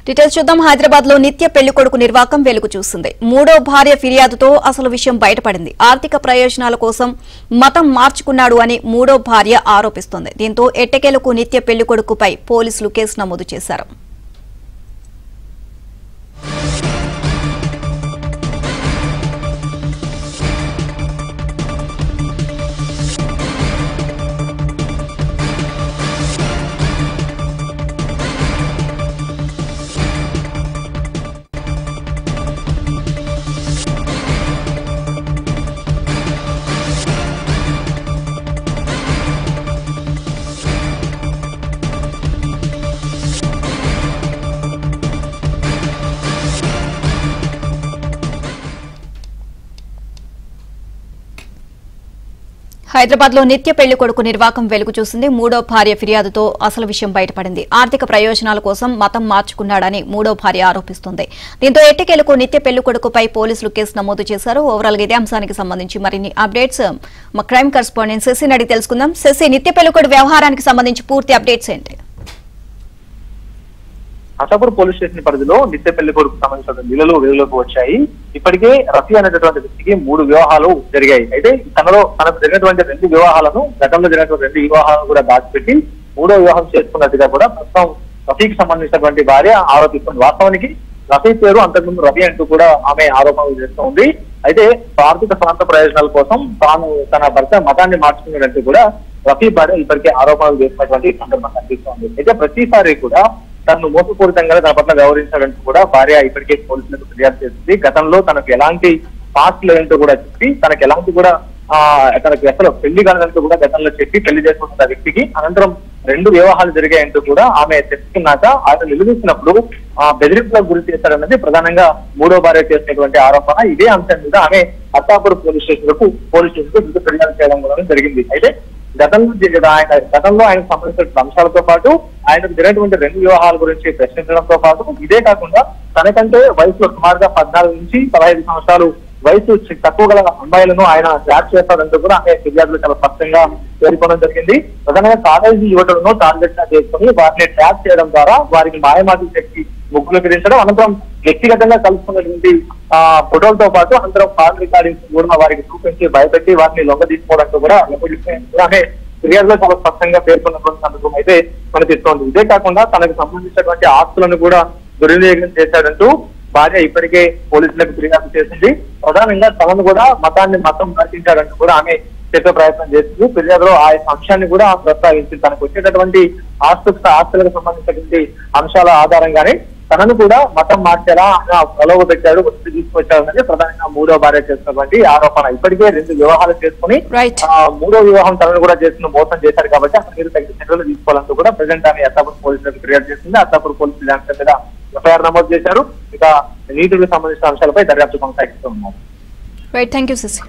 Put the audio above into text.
Details చూద్దాం. హైదరాబాద్ లో నిత్య పెళ్లి కొడుకు నిర్వాకం వెలుగు చూసింది. మూడో భార్య ఫిర్యాదుతో అసలు విషయం బయటపడింది. ఆర్థిక ప్రయోజనాల కోసం మతం మార్చుకున్నాడు అని మూడో భార్య ఆరోపిస్తోంది. దీంతో ఎట్టకేలకు నిత్య పెళ్లి కొడుకుపై పోలీసులు కేసు నమోదు చేశారు. హైదరాబాద్ లో నిత్య పెళ్లి కొడుకు నిర్వాకం వెలుగు చూసింది. మూడో భార్య ఫిర్యాదుతో అసలు విషయం బయటపడింది. ఆర్థిక ప్రయోజనాల కోసం మతం మార్చుకున్నాడని మూడో భార్య ఆరోపిస్తోంది. దీంతో ఎట్టకేలకు నిత్య పెళ్లి కొడుకుపై పోలీసులు కేసు నమోదు చేశారు. ఓవరాల్ గా ఇదే అంశానికి సంబంధించి మరిన్ని అప్డేట్స్ మా క్రైమ్ కరెస్పాండెంట్ శశిని అడిగి తెలుసుకుందాం. శశి, నిత్య పెళ్లి కొడుకు వ్యవహారానికి సంబంధించి పూర్తి అప్డేట్స్ ఏంటి? అసాపూర్ పోలీస్ స్టేషన్ పరిధిలో నిత్య పెళ్లి కొడుకు సంబంధించిన నిలలు వెలుగులోకి వచ్చాయి. ఇప్పటికే రఫీ అనేటటువంటి వ్యక్తికి 3 వివాహాలు జరిగాయి. అయితే తనకు జరిగినటువంటి 2 వివాహాలను, గతంలో జరిగినటువంటి 2 వివాహాలను కూడా దాచిపెట్టి 3వ వివాహం చేసుకున్నట్టుగా కూడా ప్రస్తుతం రఫీకి సంబంధించినటువంటి భార్య ఆరోపిస్తుంది. వాస్తవానికి రఫీ పేరు అంతకుముందు రఫీ అంటూ కూడా ఆమె ఆరోపణలు చేస్తూ ఉంది. అయితే ఆర్థిక స్వార్థ ప్రయోజనాల కోసం తాను తన భర్త మతాన్ని మార్చుకున్నట్టు కూడా రఫీ భార్య ఇప్పటికే ఆరోపణలు చేసినటువంటి సందర్భం కనిపిస్తోంది. అయితే ప్రతిసారి కూడా తనను మోసపూరితంగా తన పట్ల వ్యవహరించాలంటూ కూడా భార్య ఇప్పటికే పోలీసులకు ఫిర్యాదు చేస్తుంది. గతంలో తనకు ఎలాంటి పాస్ట్ లేదంటూ కూడా చెప్పి తనకు ఎలాంటి కూడా తనకు అసలు పెళ్లి కాలేదంటూ కూడా గతంలో చెప్పి పెళ్లి చేసుకుంటున్న వ్యక్తికి అనంతరం 2 వివాహాలు జరిగాయంటూ కూడా ఆమె తెలుసుకున్నాక ఆయన నిలదీసినప్పుడు బెదిరింపులకు గురి చేశారన్నది ప్రధానంగా మూడో భార్య చేసినటువంటి ఆరోపణ. ఇదే అంశం మీద ఆమె అత్తాపూర్ పోలీస్ స్టేషన్కు ఫిర్యాదు చేయడం కూడా జరిగింది. అయితే గతంలో ఆయనకు సంబంధించిన అంశాలతో పాటు ఆయనకు జరిగినటువంటి 2 వివాహాల గురించి ప్రశ్నించడంతో పాటు ఇదే కాకుండా తనకంటే వయసులో సుమారుగా 14 నుంచి 15 సంవత్సరాలు వయసు తక్కువ గల అమ్మాయిలను ఆయన ట్రాప్ చేస్తారంటూ కూడా ఆమె ఫిర్యాదులు చాలా స్పష్టంగా పేర్కొనడం జరిగింది. ప్రధానంగా కాలేజీ యువతులను టార్గెట్ గా చేసుకుని వారిని ట్రాప్ చేయడం ద్వారా వారికి మాయమాటలు చెప్పి ముగ్గులు విధించడం, అనంతరం వ్యక్తిగతంగా కలుసుకున్నటువంటి ఫోటోలతో పాటు అనంతరం కాల్ రికార్డింగ్స్ కూడా వారికి చూపించి భయపెట్టి వారిని లొంగ తీసుకోవడంతో కూడా ఆమె ఫిర్యాదులో చాలా స్పష్టంగా పేర్కొన్నటువంటి సందర్భం అయితే కనిపిస్తోంది. ఇదే కాకుండా తనకు సంబంధించినటువంటి ఆస్తులను కూడా దుర్వినియోగం చేశాడంటూ భార్య ఇప్పటికే పోలీసులకు ఫిర్యాదు చేసింది. ప్రధానంగా తనను కూడా మతం మార్చించాడంటూ కూడా ఆమె చెప్పే ప్రయత్నం చేసింది. ఫిర్యాదులో ఆ అంశాన్ని కూడా ప్రస్తావించింది. తనకు వచ్చేటటువంటి ఆస్తులకు సంబంధించినటువంటి అంశాల ఆధారంగానే తనను కూడా మతం మార్చేలా ఆయన ప్రలోభ పెట్టాడు, ఒత్తిడి తీసుకొచ్చాడు అనేది ప్రధానంగా మూడో భార్య చేసినటువంటి ఆరోపణ. ఇప్పటికే 2 వివాహాలు చేసుకుని 3వ వివాహం తనను కూడా చేసుకుని మోసం చేశారు కాబట్టి అతని మీద తగిన చర్యలు తీసుకోవాలంటూ కూడా ప్రజెంట్ ఆమె అత్తాపూర్ పోలీసులకు ఫిర్యాదు చేసింది. అత్తాపూర్ పోలీసులు అంశం మీద ఎఫ్ఐఆర్ నమోదు చేశారు. ఇక నీటికి సంబంధించిన అంశాలపై దర్యాప్తు కొనసాగిస్తూ ఉన్నారు. Thank you Shashi.